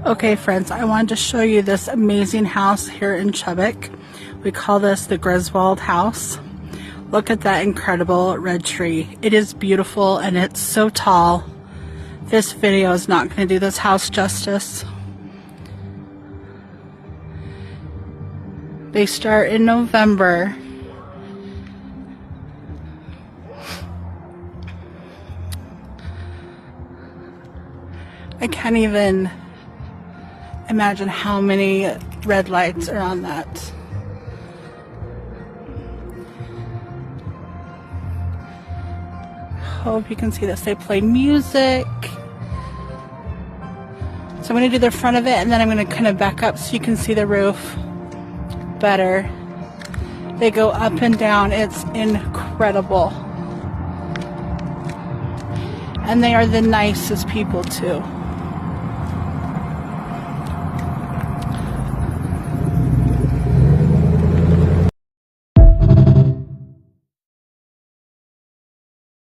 Okay friends, I wanted to show you this amazing house here in Chubbuck. We call this the Griswold house. Look at that incredible red tree. It is beautiful and it's so tall. This video is not going to do this house justice. They start in November. I can't even imagine how many red lights are on that. Hope you can see this. They play music. So I'm going to do the front of it and then I'm going to kind of back up so you can see the roof better. They go up and down. It's incredible. And they are the nicest people too.